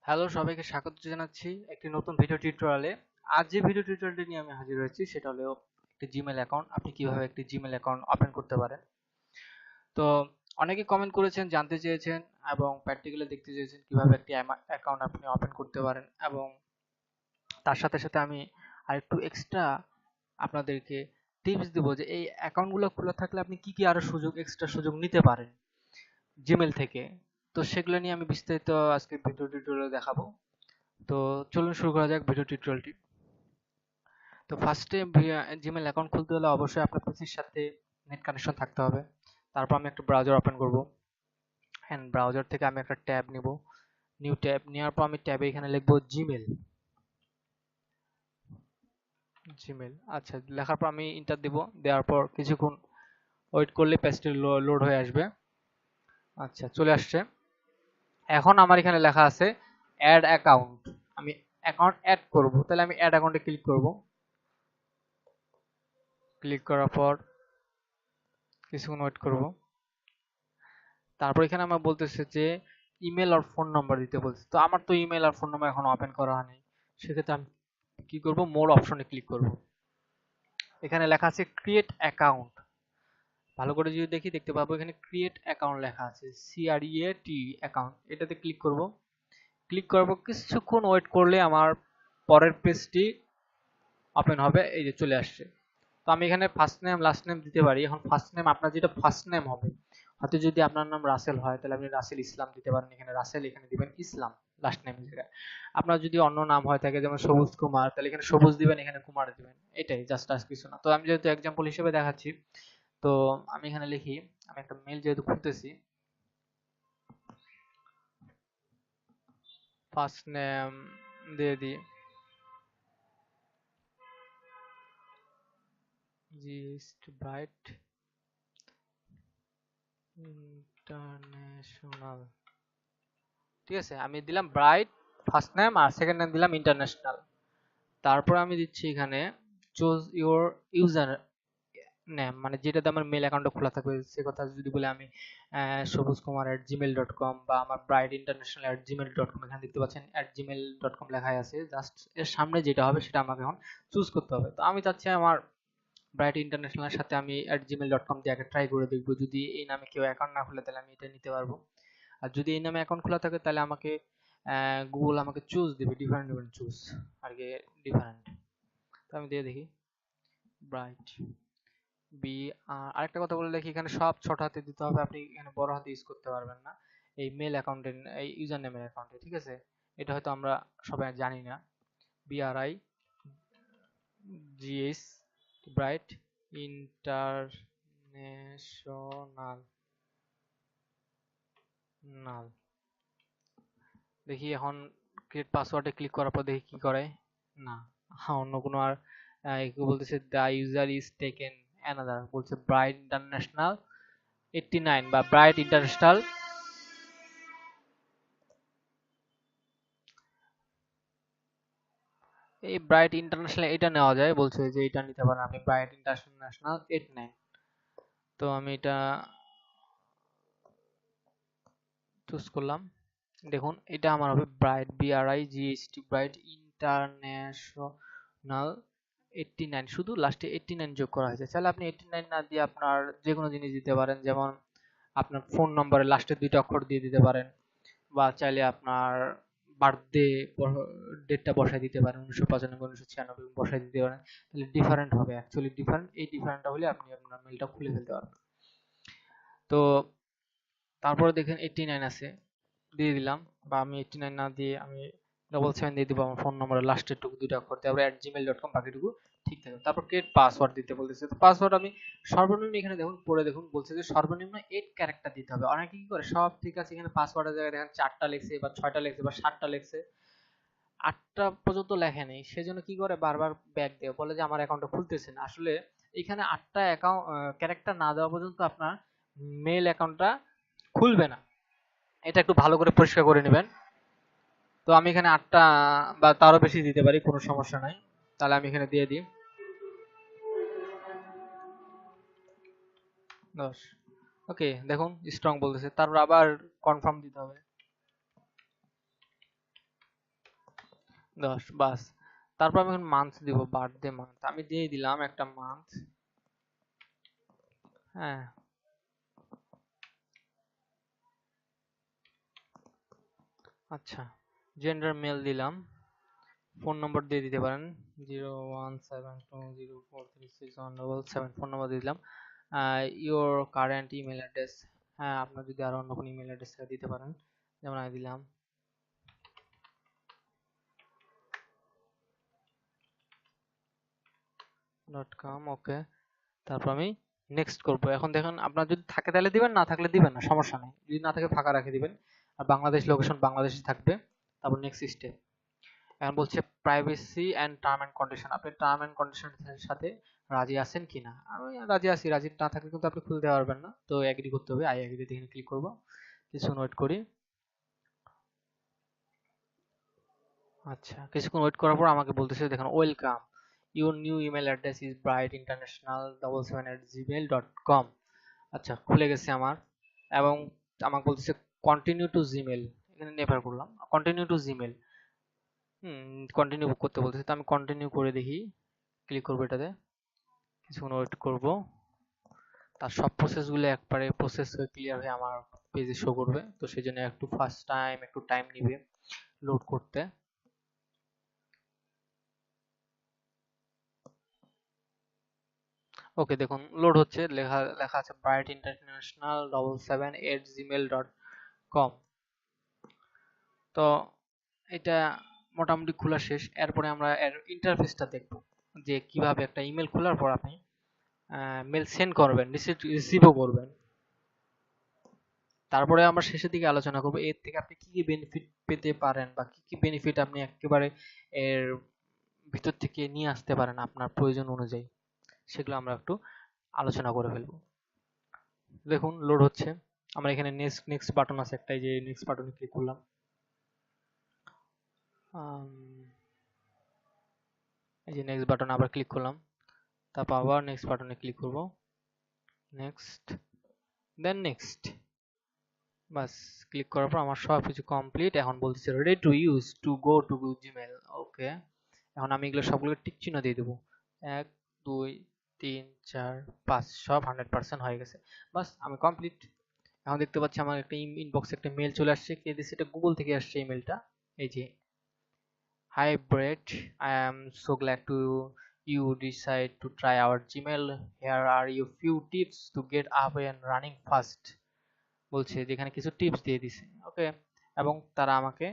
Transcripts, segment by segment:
Hello, সবাইকে স্বাগত জানাচ্ছি একটি নতুন ভিডিও টিউটোরিয়ালে। আজ যে ভিডিও টিউটোরিয়ালটি নিয়ে আমি হাজির হয়েছি সেটা হলো একটি জিমেল অ্যাকাউন্ট। আপনি কিভাবে একটি জিমেল অ্যাকাউন্ট ওপেন করতে পারেন। তো অনেকে কমেন্ট করেছেন, জানতে চেয়েছেন এবং প্র্যাকটিক্যালি দেখতে চেয়েছেন কিভাবে একটি অ্যাকাউন্ট আপনি ওপেন করতে পারেন, এবং তার সাথে সাথে আমি আরেকটু এক্সট্রা আপনাদেরকে টিপস দেবো যে এই অ্যাকাউন্টগুলো খোলা থাকলে আপনি কি কি আরো এক্সট্রা সুযোগ নিতে পারেন জিমেল থেকে। তো সেগুলো নিয়ে আমি বিস্তারিত আজকে ভিডিও টিউটোরিয়ালে দেখাবো। তো চলুন শুরু করা যাক ভিডিও টিউটোরিয়ালটি। তো ফার্স্টে জিমেল অ্যাকাউন্ট খুলতে হলে অবশ্যই আপনার পিসির সাথে নেট কানেকশন থাকতে হবে। তারপর আমি একটা ব্রাউজার ওপেন করব, এন্ড ব্রাউজার থেকে আমি একটা ট্যাব নিব। নিউ ট্যাব নেওয়ার পর আমি ট্যাবে এখানে লিখব জিমেল। জিমেল আচ্ছা, লেখার পর আমি এন্টার দিব। দেওয়ার পর কিছুক্ষণ ওয়েট করলে পেজটি লোড হয়ে আসবে। আচ্ছা, চলে আসছে। এখন আমার এখানে লেখা আছে অ্যাড অ্যাকাউন্ট। আমি অ্যাকাউন্ট অ্যাড করব, তাহলে আমি অ্যাড অ্যাকাউন্টে ক্লিক করব। ক্লিক করার পর কিছুক্ষণ ওয়েট করব। তারপর এখানে আমার বলতেছে যে ইমেল আর ফোন নাম্বার দিতে বলছে। তো আমার তো ইমেল আর ফোন নাম্বার এখন ওপেন করা হয়নি, সেক্ষেত্রে আমি কি করব, মোর অপশনে ক্লিক করব। এখানে লেখা আছে ক্রিয়েট অ্যাকাউন্ট। ভালো করে যদি দেখি দেখতে পাবো এখানে ক্রিয়েট অ্যাকাউন্ট লেখা আছে, CREAT অ্যাকাউন্ট। এটাতে ক্লিক করব। ক্লিক করব, কিছুক্ষণ ওয়েট করলে আমার পরের পেজটি ওপেন হবে। এই যে চলে আসছে। তো আমি এখানে ফার্স্ট নেম লাস্ট নেম দিতে পারি। এখন ফার্স্ট নেম আপনার যেটা ফার্স্ট নেম হবে, হয়তো যদি আপনার নাম রাসেল হয় তাহলে আপনি রাসেল ইসলাম দিতে পারেন। এখানে রাসেল, এখানে দিবেন ইসলাম লাস্ট নেমের জায়গায়। আপনার যদি অন্য নাম হয় থাকে, যেমন সবুজ কুমার, তাহলে এখানে সবুজ দিবেন, এখানে কুমার দিবেন। এটাই জাস্ট আর কিছু না। তো আমি যেহেতু এক্সাম্পল হিসেবে দেখাচ্ছি, তো আমি এখানে লিখি, আমি একটা মেল যেহেতু খুলতেছি, ফার্স্ট নেম দিয়ে দিই ব্রাইট ইন্টারন্যাশনাল। ঠিক আছে, আমি দিলাম ব্রাইট ফার্স্ট নেম, আর সেকেন্ড নেম দিলাম ইন্টারন্যাশনাল। তারপর আমি দিচ্ছি এখানে চুজ ইউর ইউজার নেম, মানে যেটাতে আমার মেল অ্যাকাউন্টটা খোলা থাকবে সে কথা যদি বলে আমি সবুজ কুমার @gmail.com বা আমার ব্রাইট ইন্টারন্যাশনাল @gmail.com। এখানে দেখতে পাচ্ছেন @gmail.com লেখাই আছে। জাস্ট এর সামনে যেটা হবে সেটা আমাকে এখন চুজ করতে হবে। তো আমি চাচ্ছি আমার ব্রাইট ইন্টারন্যাশনালের সাথে আমি @gmail.com দিয়ে আগে ট্রাই করে দেখবো। যদি এই নামে কেউ অ্যাকাউন্ট না খুলে তাহলে আমি এটা নিতে পারবো। আর যদি এই নামে অ্যাকাউন্ট খোলা থাকে তাহলে আমাকে গুগল আমাকে চুজ দিবে, ডিফারেন্ট ডিফারেন্ট চুজ আর কি, ডিফারেন্ট। তো আমি দিয়ে দেখি ব্রাইট বি। আরেকটা কথা বলে দেখি, এখানে সব ছোট হাতে দিতে হবে, আপনি এখানে বড় হাতে ইউজ করতে পারবেন না এই মেল অ্যাকাউন্টে, এই ইউজার নেমের অ্যাকাউন্টে। ঠিক আছে, এটা হয়তো আমরা সবাই জানি না। BRIGS ব্রাইট ইন্টারন্যাশনাল নাল। দেখি এখন ক্রিয়েট পাসওয়ার্ডে ক্লিক করার পর দেখি কি করে। না, অন্য কোনো আর বলতেছে the user is taken another, বলছে ব্রাইট ইন্টারন্যাশনাল 89 বা ব্রাইট ইন্টারন্যাশনাল। এই ব্রাইট ইন্টারন্যাশনাল এটা নেওয়া যায়, বলছে যে এটা নিতে পারেন আপনি, ব্রাইট ইন্টারন্যাশনাল 89। তো আমি এটা চুজ করলাম। দেখুন এটা আমার হবে ব্রাইট BRIGHT ব্রাইট ইন্টারন্যাশনাল 89, শুধু লাস্টে 89 যোগ করা হয়েছে। চাইলে আপনি 89 না দিয়ে আপনার যে কোনো জিনিস দিতে পারেন, যেমন আপনার ফোন নম্বরের লাস্টে 2টা অক্ষর দিয়ে দিতে পারেন, বা চাইলে আপনার বার্থডে ডেটটা বসাই দিতে পারেন, 1995 1996 বসাই দিতে পারেন। তাহলে ডিফারেন্ট হবে, অ্যাকচুয়ালি ডিফারেন্ট। এই ডিফারেন্টটা হলে আপনি আপনার মেলটা খুলে ফেলতে পারবেন। তো তারপরে দেখেন 89 আছে, দিয়ে দিলাম। বা আমি 89 না দিয়ে আমি 77 দিয়ে দিব আমার ফোন নম্বরের লাস্টের টুকু 2টা অক্ষর, তারপরে @gmail.com, বাকিটুকু ঠিক থাকে। তারপর ক্রিয়েট পাসওয়ার্ড দিতে বলতেছে। তো পাসওয়ার্ড আমি সর্বনিম্ন, এখানে দেখুন পড়ে দেখুন, বলছে যে সর্বনিম্ন 8 ক্যারেক্টার দিতে হবে। অনেকে কি করে, সব ঠিক আছে, এখানে পাসওয়ার্ডের জায়গায় দেখেন 4টা লেখছে বা 6টা লেখছে বা 7টা লেখছে, 8টা পর্যন্ত লেখে নেই। সেজন্য কি করে, বারবার ব্যাক দেয়, বলে যে আমার অ্যাকাউন্টটা খুলতেছে না। আসলে এখানে 8টা অ্যাকাউন্ট ক্যারেক্টার না দেওয়া পর্যন্ত আপনার মেল অ্যাকাউন্টটা খুলবে না। এটা একটু ভালো করে পরিষ্কার করে নেবেন। তো আমি এখানে 8টা বা তারও বেশি দিতে পারি, কোনো সমস্যা নাই। তাহলে আমি এখানে দিয়ে দিই 10। ওকে, দেখুন স্ট্রং বলতেছে। তারপর আবার কনফার্ম দিতে হবে। 10 বাস। তারপর আমি এখন মান্থ দিব, বার্থডে মান্থ আমি দিয়ে দিলাম একটা মান্থ। হ্যাঁ, আচ্ছা, জেন্ডার মেল দিলাম। ফোন নম্বর দিয়ে দিতে পারেন 01720436177, ফোন নম্বর দিয়ে দিলাম। ইওর কারেন্ট ইমেল অ্যাড্রেস, হ্যাঁ আপনার যদি আরো অন্য কোনো ইমেল অ্যাড্রেস দিতে পারেন, যেমন আমি দিলাম .com। ওকে, তারপর আমি নেক্সট করব। এখন দেখুন আপনার যদি থাকে তাহলে দিবেন, না থাকলে দিবেন না, সমস্যা নেই। যদি না থাকে ফাঁকা রেখে দিবেন। আর বাংলাদেশ লোকেশন বাংলাদেশে থাকবে। তারপর নেক্সট স্টেপ। এখন বলছে privacy and term and condition, আপনি টার্ম এন্ড কন্ডিশনের সাথে রাজি আছেন কিনা। আমি রাজি আছি, রাজি না থাকলে কিন্তু আপনি খুলতে পারবেন না, তো এগ্রি করতে হবে। আই এগ্রি তে ক্লিক করব, কিছুক্ষণ ওয়েট করি। আচ্ছা, কিছুক্ষণ ওয়েট করার পর আমাকে বলতেছে দেখুন welcome, your new email address is bright international 77@gmail.com। আচ্ছা, খুলে গেছে আমার। এবং আমাকে বলতেছে কন্টিনিউ টু জিমেল, এখানে নেভার করলাম, কন্টিনিউ টু জিমেল। কন্টিনিউ করতে বলতেছে, তো আমি কন্টিনিউ করে দেখি, ক্লিক করবো এটাতে, কিছুক্ষণ ওয়েট করব। তার সব প্রসেসগুলো একবারে প্রসেস হয়ে ক্লিয়ার হয়ে আমার পেজে শো করবে, তো সেই জন্য একটু ফার্স্ট টাইম একটু টাইম নিবে লোড করতে। ওকে, দেখুন লোড হচ্ছে, লেখা লেখা আছে ব্রাইট ইন্টারন্যাশনাল 77@gmail.com। তো এটা মোটামুটি খোলা শেষ। এরপরে আমরা এর ইন্টারফেসটা দেখব, যে কিভাবে একটা ইমেল খোলার পর আপনি মেল সেন্ড করবেন, রিসিভও করবেন। তারপরে আমরা শেষের দিকে আলোচনা করব এর থেকে আপনি কি কি বেনিফিট পেতে পারেন, বা কি কি বেনিফিট আপনি একেবারে এর ভিতর থেকে নিয়ে আসতে পারেন আপনার প্রয়োজন অনুযায়ী, সেগুলো আমরা একটু আলোচনা করে ফেলবো। দেখুন লোড হচ্ছে। আমরা এখানে নেক্সট নেক্সট বাটন আছে একটা, এই যে নেক্সট বাটনে ক্লিক করলাম। এই যে নেক্সট বাটন আবার ক্লিক করলাম, তারপর আবার নেক্সট বাটনে ক্লিক করব, নেক্সট, দেন নেক্সট। বাস, ক্লিক করার পর আমার সব কিছু কমপ্লিট। এখন বলতেছে ready to use to go to Gmail. Okay, এখন আমি এগুলো সবগুলো টিক চিহ্ন দিয়ে দেবো। 1 2 3 4 5, সব 100% হয়ে গেছে। বাস, আমি কমপ্লিট। এখন দেখতে পাচ্ছি আমার একটা ইনবক্সে একটা মেল চলে আসছে, কে দিছে, এটা গুগল থেকে আসছে ইমেলটা। এই যে, hi Brett, I am so glad to you decide to try our Gmail. Here are you few tips to get up and running fast. বলছে যেখানে কিছু টিপস দিয়ে দিছে। ওকে, এবং তারা আমাকে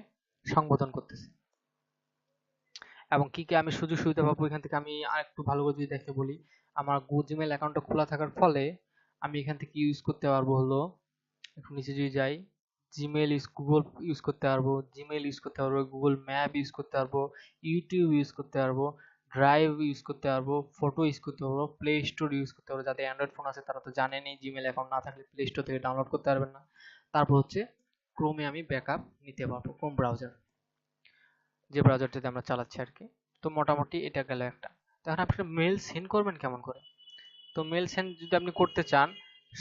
সম্বোধন করতেছে, এবং কি কি আমি সুযোগ সুবিধা পাবো এখান থেকে আমি আরেকটু ভালো করে যদি দেখে বলি। আমার জিমেল অ্যাকাউন্টটা খোলা থাকার ফলে আমি এখান থেকে ইউজ করতে পারবো হলো, একটু নিচে যদি যাই, জিমেল গুগল ইউজ করতে পারবো, জিমেল ইউজ করতে পারবো, গুগল ম্যাপ ইউজ করতে পারবো, ইউটিউব ইউজ করতে পারবো, ড্রাইভ ইউজ করতে পারবো, ফটো ইউজ করতে পারবো, প্লে স্টোর ইউজ করতে পারবো। যাদের অ্যান্ড্রয়েড ফোন আছে তারা তো জানেনই, জিমেল অ্যাকাউন্ট না থাকলে প্লে স্টোর থেকে ডাউনলোড করতে পারবেন না। তারপর হচ্ছে ক্রোমে আমি ব্যাকআপ নিতে পারবো, ক্রোম ব্রাউজার, যে ব্রাউজারটাতে আমরা চালাচ্ছি আর কি। তো মোটামুটি এটা গেল একটা। তখন আপনি মেল সেন্ড করবেন কেমন করে। তো মেল সেন্ড যদি আপনি করতে চান,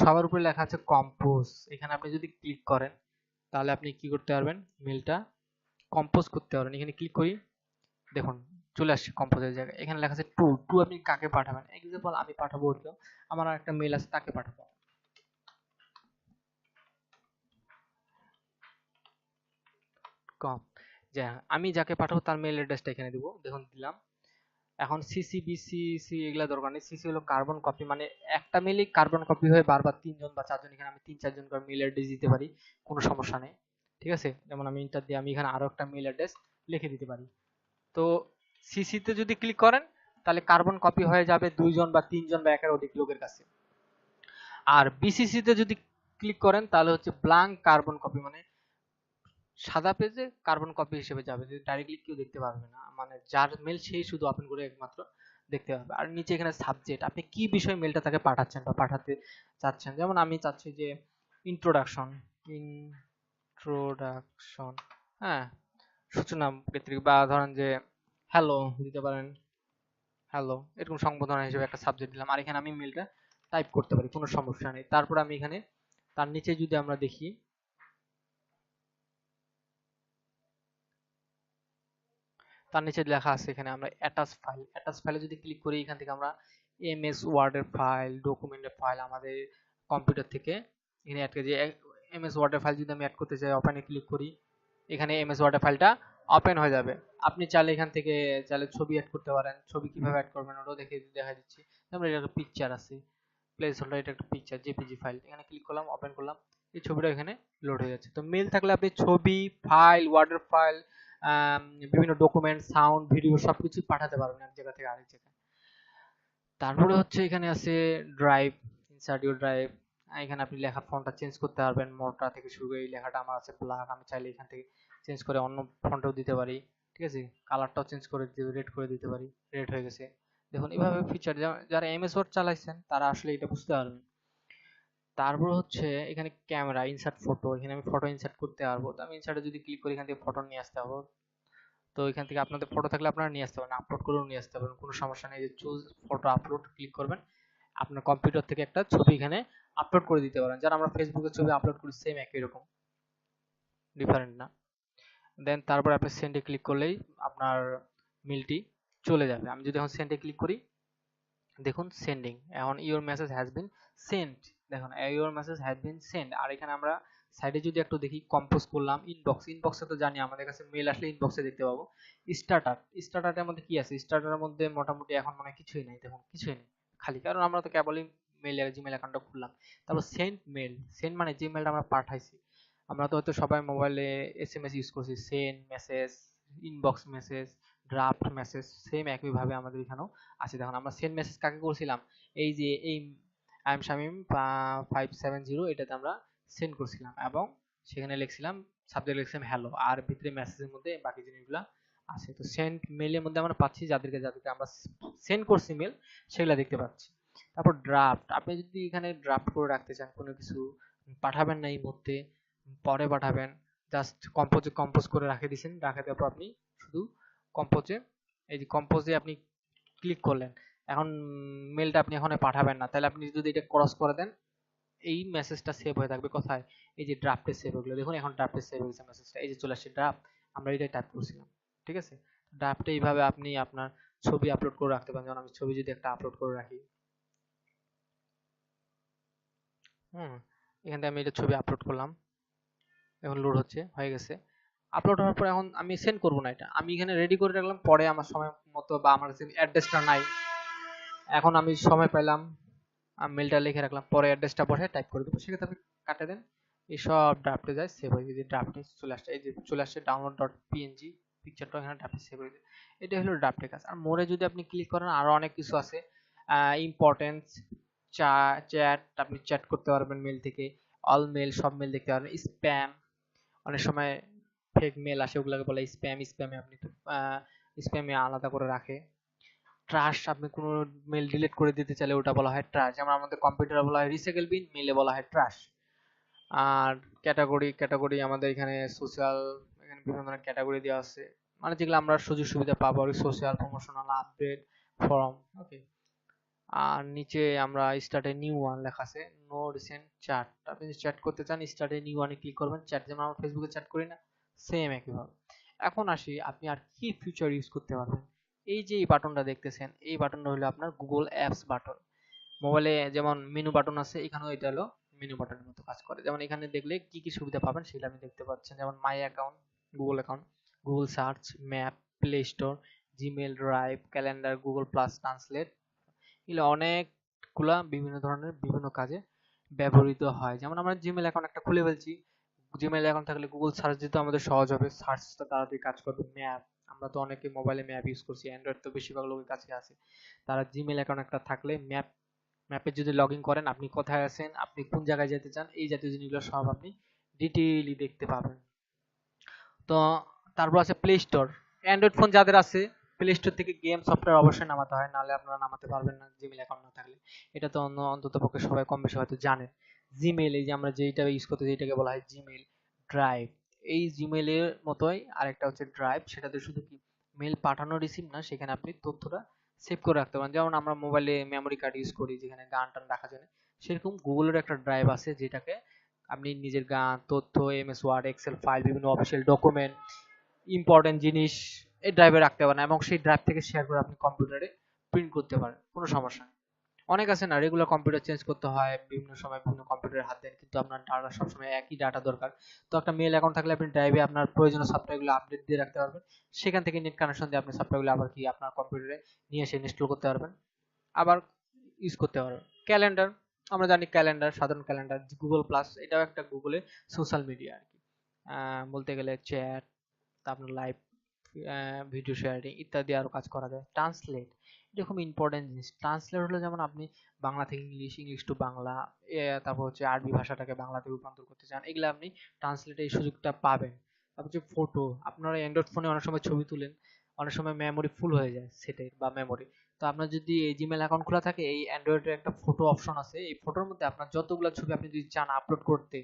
সবার উপরে লেখা আছে কম্পোজ, এখানে আপনি যদি ক্লিক করেন তাহলে আপনি কি করতে পারবেন, মেলটা কম্পোজ করতে পারবেন। এখানে ক্লিক করি, দেখুন চলে আসছে কম্পোজের জায়গায়, এখানে লেখা আছে টু টু, আপনি কাকে পাঠাবেন। এক্সাম্পল আমি পাঠাবো হলো, আমার একটা মেল আছে তাকে পাঠাবো, কম, যে আমি যাকে পাঠাবো তার মেল অ্যাড্রেসটা এখানে দিব, দেখুন দিলাম। এখন সিসি বিসি এগুলা দরকার নেই। সিসি হলো কার্বন কপি, মানে একটা মেলই কার্বন কপি হয়ে বারবার তিনজন বা চারজন, এখানে আমি তিন চারজন করে মেল অ্যাড্রেস দিতে পারি, কোনো সমস্যা নেই। ঠিক আছে, যেমন আমি ইন্টার দিয়ে আমি এখানে আরো একটা মেল অ্যাড্রেস লিখে দিতে পারি। তো সিসিতে যদি ক্লিক করেন তাহলে কার্বন কপি হয়ে যাবে দুইজন বা তিনজন বা একের অধিক লোকের কাছে। আর বিসিসিতে যদি ক্লিক করেন তাহলে হচ্ছে ব্ল্যাঙ্ক কার্বন কপি, মানে সাদা পেজে কার্বন কপি হিসেবে যাবে, যে ডাইরেক্টলি কেউ দেখতে পারবে না, মানে যার মেল সেই শুধু ওপেন করে একমাত্র দেখতে পাবে। আর নিচে এখানে সাবজেক্ট, আপনি কি বিষয়ে মেলটা তাকে পাঠাচ্ছেন বা পাঠাতে চাচ্ছেন, যেমন আমি চাচ্ছি যে ইন্ট্রোডাকশন, ইন্ট্রোডাকশন, হ্যাঁ, সূচনা কেন্দ্রিক, বা ধরেন যে হ্যালো দিতে পারেন, হ্যালো, এরকম সংবোধনা হিসেবে একটা সাবজেক্ট দিলাম। আর এখানে আমি মেলটা টাইপ করতে পারি, কোনো সমস্যা নেই। তারপর আমি এখানে তার নিচে যদি আমরা দেখি, তার নিচে লেখা আছে এখানে আমরা অ্যাটাচ ফাইলে যদি ক্লিক করি এখান থেকে আমরা এমএস ওয়ার্ডের ফাইল, ডকুমেন্টের ফাইল আমাদের কম্পিউটার থেকে এখানে অ্যাড করে যে এমএস ওয়ার্ডের ফাইল যদি আমি অ্যাড করতে চাই ওপেনে ক্লিক করি, এখানে এমএস ওয়ার্ডের ফাইলটা ওপেন হয়ে যাবে। আপনি চাইলে এখান থেকে চাইলে ছবি অ্যাড করতে পারেন, ছবি কিভাবে অ্যাড করবেন ওটাও দেখা দিচ্ছি। আমরা এটা একটা পিকচার আছে, প্লেস হোল্ডার, এটা একটা পিকচার জেপিজি ফাইল, এখানে ক্লিক করলাম, ওপেন করলাম, এই ছবিটা এখানে লোড হয়ে যাচ্ছে। তো মেল থাকলে আপনি ছবি, ফাইল, ওয়ার্ডের ফাইল, বিভিন্ন ডকুমেন্ট, সাউন্ড, ভিডিও সবকিছু পাঠাতে পারবেন এক জায়গা থেকে আরেক জায়গায়। তারপরে হচ্ছে এখানে আছে ড্রাইভ, ইনসার্ট ইউর ড্রাইভ। এখানে আপনি লেখার ফন্টটা চেঞ্জ করতে পারবেন, মোটা থেকে শুরু করে এই লেখাটা আমার আছে ব্ল্যাক, আমি চাইলে এখান থেকে চেঞ্জ করে অন্য ফন্টও দিতে পারি, ঠিক আছে। কালারটাও চেঞ্জ করে রেড করে দিতে পারি, রেড হয়ে গেছে। দেখুন এভাবে ফিচার যারা এমএস ওয়ার্ড চালাইছেন তারা আসলে এটা বুঝতে পারবেন। তারপর হচ্ছে এখানে ক্যামেরা, ইনসার্ট ফটো, এখানে আমি ফটো ইনসার্ট করতে পারবো। তো আমি ইনসার্টে যদি ক্লিক করি এখান থেকে ফটো নিয়ে আসতে হবে। তো এখান থেকে আপনাদের ফটো থাকলে আপনারা নিয়ে আসতে পারেন, আপলোড করেও নিয়ে আসতে পারেন, কোনো সমস্যা নেই। যে চুজ ফটো আপলোড ক্লিক করবেন, আপনার কম্পিউটার থেকে একটা ছবি এখানে আপলোড করে দিতে পারেন। যারা আমরা ফেসবুকে ছবি আপলোড করি সেম একই রকম, ডিফারেন্ট না। দেন তারপর আপনি সেন্ডে ক্লিক করলেই আপনার মেলটি চলে যাবে। আমি যদি এখন সেন্ডে ক্লিক করি, দেখুন সেন্ডিং, এখন your message has been sent, দেখুন your message has been sent. আর এখানে আমরা সাইডে যদি একটু দেখি, কম্পোজ করলাম, ইনবক্সে তো জানি আমাদের কাছে মেল আসলে ইনবক্সে দেখতে পাবো। স্টার্টারের মধ্যে কি আছে? স্টার্টারের মধ্যে মোটামুটি এখন মানে কিছুই নেই, দেখুন কিছুই নেই, খালি, কারণ আমরা তো কেবলই জিমেল অ্যাকাউন্টটা খুললাম। তারপর সেন্ট মেল, সেন্ট মানে যে মেলটা আমরা পাঠাইছি। আমরা তো হয়তো সবাই মোবাইলে এসএমএস ইউজ করছি, send message, inbox message, draft message, same একইভাবে আমাদের এখানেও আছে। দেখুন আমরা সেন্ড মেসেজ কাকে করছিলাম, এই যে এই আই এম শামিম 570 এটাতে আমরা সেন্ড করছিলাম এবং সেখানে লিখছিলাম, সাবজেক্ট লিখছিলাম হ্যালো, আর ভিতরে মেসেজের মধ্যে বাকি জিনিসগুলো আছে। তো সেন্ড মেলের মধ্যে আমরা পাচ্ছি যাদেরকে যাদেরকে আমরা সেন্ড করছি মেল, সেগুলো দেখতে পাচ্ছি। তারপর ড্রাফট, আপনি যদি এখানে ড্রাফট করে রাখতে চান, কোনো কিছু পাঠাবেন না এই মুহূর্তে, পরে পাঠাবেন, জাস্ট কম্পোজ করে রাখে দিয়েছেন, রাখে দেওয়ার পর আপনি শুধু কম্পোজে, এই যে কম্পোজে আপনি ক্লিক করলেন, এখন মেলটা আপনি এখন পাঠাবেন না, তাহলে আপনি যদি এটা ক্রস করে দেন এই মেসেজটা সেভ হয়ে থাকবে কোথায়, এই যে ড্রাফটে সেভ হয়ে গেল। দেখুন এখন ড্রাফটে সেভ হয়েছে মেসেজটা, এই যে চলে আসছে ড্রাফট, আমরা এটাই টাইপ করছিলাম, ঠিক আছে। ড্রাফটে এইভাবে আপনি আপনার ছবি আপলোড করে রাখতে পারেন। যেমন আমি ছবি যদি একটা আপলোড করে রাখি, এখান থেকে আমি এটা ছবি আপলোড করলাম, এখন লোড হচ্ছে, হয়ে গেছে। আপলোড হওয়ার পর এখন আমি সেন্ড করব না, এটা আমি এখানে রেডি করে রাখলাম, পরে আমার সময় মতো বা আমার কাছে অ্যাড্রেসটা নাই, এখন আমি সময় পেলাম, আমি মেলটা লিখে রাখলাম, পরে অ্যাড্রেসটা বসে টাইপ করে দেবো, সেক্ষেত্রে আপনি কাটে দেন, এই সব ড্রাফটে যায়, সেভ হয়ে যায়, ড্রাফটে চলে আসছে, এই যে চলে আসছে ডাউনলোড ডট পিএনজি পিকচারটা এখানে ড্রাফটে সেভ হয়ে যায়। এটা হলো ড্রাফটের কাজ। আর মোরে যদি আপনি ক্লিক করেন আরো অনেক কিছু আছে, ইম্পর্টেন্স, চ্যাট, আপনি চ্যাট করতে পারবেন মেল থেকে, অল মেল, সব মেল দেখতে পারবেন, স্প্যাম, অনেক সময় ফেক মেল আসে ওগুলোকে বলে স্প্যাম, স্প্যামে আপনি স্প্যামে আলাদা করে রাখে। ট্রাশ, আপনি কোনো মেল ডিলিট করে দিতে চাইলে ওটা বলা হয় ট্রাশ, যেমন আমাদের কম্পিউটারে বলা হয় রিসাইকেল বিন, মেলে বলা হয় ট্রাশ। আর ক্যাটাগরি আমাদের এখানে সোশ্যাল, এখানে বিভিন্ন ধরনের ক্যাটাগরি দেওয়া আছে, মানে যেগুলো আমরা সুযোগ সুবিধা পাবো, সোশ্যাল, প্রমোশনাল, আপডেট, ফরম, ওকে। আর নিচে আমরা স্টার্ট এ নিউ ওয়ান লেখা আছে, নো রিসেন্ট চ্যাট, আপনি যদি চ্যাট করতে চান স্টার্ট এ নিউ ওয়ানে ক্লিক করবেন, চ্যাট যেমন আমরা ফেসবুকে চ্যাট করি না, সেম একইভাবে। এখন আসি আপনি আর কি ফিচার ইউজ করতে পারবেন। এই যে এই বাটনটা দেখতেছেন, এই বাটনটা হলো আপনার গুগল অ্যাপস বাটন। মোবাইলে যেমন মেনু বাটন আছে, এখানেও এটা হলো মেনু বাটনের মতো কাজ করে। যেমন এখানে দেখলে কি কি সুবিধা পাবেন সেটা আপনি দেখতে পাচ্ছেন, যেমন my account, account, Google search, map, play store, Gmail, drive, calendar, Google plus, translate, এগুলো অনেকগুলা বিভিন্ন ধরনের বিভিন্ন কাজে ব্যবহৃত হয়। যেমন আমরা জিমেল অ্যাকাউন্ট একটা খুলে ফেলছি, জিমেল অ্যাকাউন্ট থাকলে গুগল সার্চ দিতে আমাদের সহজ হবে, সার্চটা তাড়াতাড়ি কাজ করবে। ম্যাপ, আমরা তো অনেকে মোবাইলে ম্যাপ ইউজ করছি, অ্যান্ড্রয়েড তো বেশিরভাগ লোকের কাছে আছে, তারা জিমেল অ্যাকাউন্ট একটা থাকলে ম্যাপে যদি লগ ইন করেন, আপনি কোথায় আছেন, আপনি কোন জায়গায় যেতে চান, এই জাতীয় জিনিসগুলো সব আপনি ডিটেইলি দেখতে পাবেন। তো তারপর আছে প্লে স্টোর, অ্যান্ড্রয়েড ফোন যাদের আছে প্লে স্টোর থেকে গেম সফটওয়্যার অবশ্যই নামাতে হয়, নাহলে আপনারা নামাতে পারবেন না জিমেল অ্যাকাউন্ট না থাকলে। এটা তো অন্তত পক্ষে সবাই কম বেশি হয়তো জানেন। জিমেল, এই যে আমরা যেটা ইউজ করতে যেটাকে বলা হয় জিমেল। ড্রাইভ, এই জিমেলের মতোই আরেকটা হচ্ছে ড্রাইভ, সেটাতে শুধু কি মেল পাঠানো রিসিভ না, সেখানে আপনি তথ্যটা সেভ করে রাখতে পারেন। যেমন আমরা মোবাইলে মেমোরি কার্ড ইউজ করি যেখানে গান টান রাখার জন্য, সেরকম গুগলের একটা ড্রাইভ আছে যেটাকে আপনি নিজের গান, তথ্য, এমএস ওয়ার্ড, এক্সেল ফাইল, বিভিন্ন অফিসিয়াল ডকুমেন্ট, ইম্পর্টেন্ট জিনিস, এই ড্রাইভে রাখতে পারেন এবং সেই ড্রাইভ থেকে শেয়ার করে আপনি কম্পিউটারে প্রিন্ট করতে পারেন, কোনো সমস্যা নেই। অনেক আছে না রেগুলার কম্পিউটার চেঞ্জ করতে হয়, বিভিন্ন সময় বিভিন্ন কম্পিউটারে হাত দেন কিন্তু আপনার ডাটা সবসময় একই ডাটা দরকার। তো একটা মেল অ্যাকাউন্ট থাকলে আপনি ড্রাইভে আপনার প্রয়োজনীয় সফটওয়্যারগুলো আপডেট দিয়ে রাখতে পারবেন। সেখান থেকে নেট কানেকশন দিয়ে আপনি সফটওয়্যারগুলো আবার কি আপনার কম্পিউটারে নিয়ে এসে ইনস্টল করতে পারবেন, আবার ইউজ করতে পারবেন। ক্যালেন্ডার, আমরা জানি ক্যালেন্ডার, সাধারণ ক্যালেন্ডার, গুগল প্লাস এটাও একটা গুগলে সোশ্যাল মিডিয়া আর কি। বলতে গেলে চ্যাট, আপনার লাইভ ভিডিও শেয়ারিং ইত্যাদি আরো কাজ করা যায়। ট্রান্সলেট, এটা খুব ইম্পর্টেন্ট জিনিস। ট্রান্সলেট হলো যেমন আপনি বাংলা থেকে ইংলিশ, ইংলিশ টু বাংলা, তারপর হচ্ছে আরবি ভাষাটাকে বাংলাতে রূপান্তর করতে চান, এগুলো আপনি ট্রান্সলেটে এই সুযোগটা পাবেন। তারপর হচ্ছে ফটো, আপনারা অ্যান্ড্রয়েড ফোনে অনেক সময় ছবি তুলেন, অনেক সময় মেমোরি ফুল হয়ে যায় সেটের বা মেমোরি। তো আপনার যদি এই জিমেল অ্যাকাউন্ট খোলা থাকে, এই অ্যান্ড্রয়েডের একটা ফটো অপশন আছে, এই ফটোর মধ্যে আপনার যতগুলো ছবি আপনি যদি চান আপলোড করতে,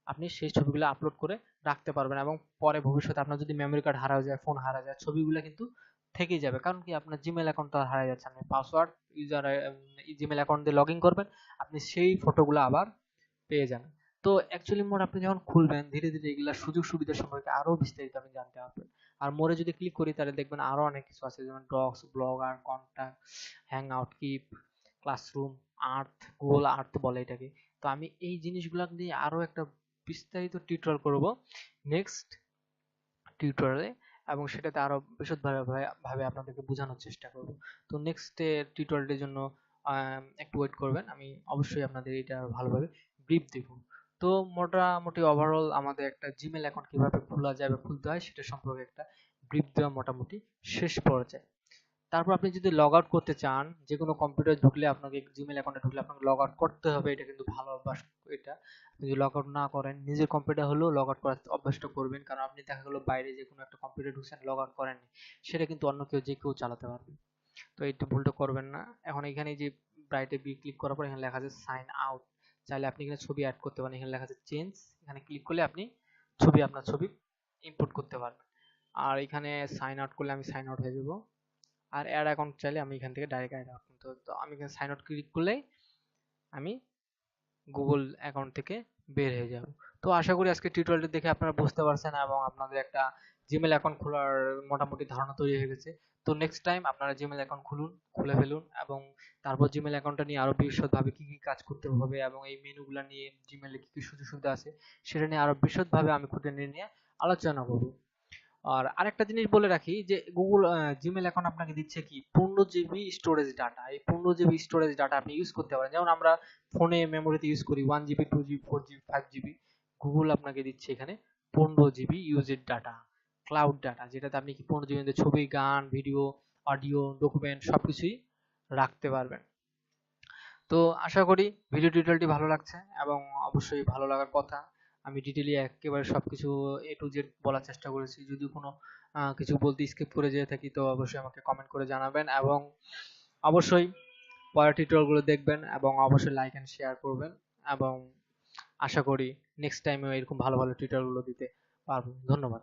আপনি সেই ছবিগুলো আপলোড করে রাখতে পারবেন এবং পরে ভবিষ্যতে আপনার যদি মেমোরি কার্ড হারা যায়, ফোন হারা যায়, ছবিগুলো কিন্তু থেকেই যাবে। কারণ কি আপনার জিমেল অ্যাকাউন্টটা হারা যাচ্ছে, আপনি পাসওয়ার্ড ইউজার জিমেল অ্যাকাউন্ট দিয়ে লগ ইন করবেন, আপনি সেই ফটোগুলো আবার পেয়ে যাবেন। তো অ্যাকচুয়ালি মোড আপনি যখন খুলবেন ধীরে ধীরে এগুলা সুযোগ সুবিধা সম্পর্কে আরো বিস্তারিত আপনি জানতে পারবেন। আর মোড়ে যদি ক্লিক করি তাহলে দেখবেন আরো অনেক কিছু আছে, যেমন Docs, Blogger, contact, hang out, Keep, Classroom, Earth, Google Earth বলে এটাকে। তো আমি এই জিনিসগুলো নিয়ে আরো একটা বিস্তারিত টিউটোরিয়াল করব নেক্সট টিউটোরিয়ালে, এবং সেটাতে আরো বিশদভাবে ভাবে আপনাদেরকে বোঝানোর চেষ্টা করব। তো নেক্সট টিউটোরিয়ালের জন্য একটু ওয়েট করবেন, আমি অবশ্যই আপনাদের এটা ভালোভাবে ব্রিফ দেব। তো মোটামুটি ওভারঅল আমাদের একটা জিমেল অ্যাকাউন্ট কিভাবে খোলা যায় বা খুলতে হয় সেটা সম্পর্কে একটা ব্রিফ দেওয়া মোটামুটি শেষ পর্যায়ে। তারপর আপনি যদি লগ আউট করতে চান, যে কোনো কম্পিউটারে ঢুকলে আপনাকে জিমেল অ্যাকাউন্টে ঢুকলে আপনাকে লগ আউট করতে হবে, এটা কিন্তু ভালো অভ্যাস। এটা আপনি যদি লগ আউট না করেন, নিজের কম্পিউটার হলেও লগ আউট করার অভ্যাসটা করবেন, কারণ আপনি দেখা গেলো বাইরে যে কোনো একটা কম্পিউটার ঢুকছেন লগ আউট করেননি, সেটা কিন্তু অন্য কেউ যে কেউ চালাতে পারবে। তো এই ভুলটা করবেন না। এখন এখানে যে ব্রাইটে বি ক্লিক করার পর এখানে লেখা আছে সাইন আউট, চাইলে আপনি এখানে ছবি অ্যাড করতে পারেন, এখানে লেখা আছে চেঞ্জ, এখানে ক্লিক করলে আপনি আপনার ছবি ইম্পোর্ট করতে পারবেন। আর এখানে সাইন আউট করলে আমি সাইন আউট হয়ে যাব। আর অ্যাড অ্যাকাউন্ট চাইলে আমি এখান থেকে ডাইরেক্ট অ্যাড অ্যাকাউন্ট, তো আমি এখানে সাইন আউট ক্লিক করলেই আমি গুগল অ্যাকাউন্ট থেকে বের হয়ে যাব। তো আশা করি আজকে টিউটোরিয়ালটি দেখে আপনারা বুঝতে পারছেন এবং আপনাদের একটা জিমেল অ্যাকাউন্ট খোলার মোটামুটি ধারণা তৈরি হয়ে গেছে। তো নেক্সট টাইম আপনারা জিমেল অ্যাকাউন্ট খুলে ফেলুন এবং তারপর জিমেল অ্যাকাউন্টটা নিয়ে আরো বিশদভাবে কি কি কাজ করতে হবে এবং এই মেনুগুলো নিয়ে জিমেলে কি কি সুযোগ সুবিধা আছে সেটা নিয়ে আরো বিশদভাবে আমি খুঁটিয়ে নিয়ে আলোচনা করব। আর আরেকটা জিনিস বলে রাখি যে গুগল জিমেল এখন আপনাকে দিচ্ছে কি 15 জিবি স্টোরেজ ডাটা। এই 15 জিবি স্টোরেজ ডাটা আপনি ইউজ করতে পারেন, যেমন আমরা ফোনে মেমোরিতে ইউজ করি 1 GB, 2 GB, 4 GB, 5 GB. Google আপনাকে দিচ্ছে এখানে 15 GB used data, cloud data, যেটাতে আপনি কি 15 জিবি ছবি, গান, ভিডিও, অডিও, ডকুমেন্ট সবকিছুই রাখতে পারবেন। তো আশা করি ভিডিও টিউটোরিয়ালটি ভালো লাগছে এবং অবশ্যই ভালো লাগার কথা। আমি ডিটেইলি একেবারে সবকিছু এ টু জেড বলার চেষ্টা করেছি। যদি কোনো কিছু বলতে স্কিপ করে যেয়ে থাকি তো অবশ্যই আমাকে কমেন্ট করে জানাবেন এবং অবশ্যই পরের টিউটোরিয়ালগুলো দেখবেন এবং অবশ্যই লাইক এন্ড শেয়ার করবেন এবং আশা করি নেক্সট টাইমেও এরকম ভালো ভালো টিউটোরিয়ালগুলো দিতে পারবো। ধন্যবাদ।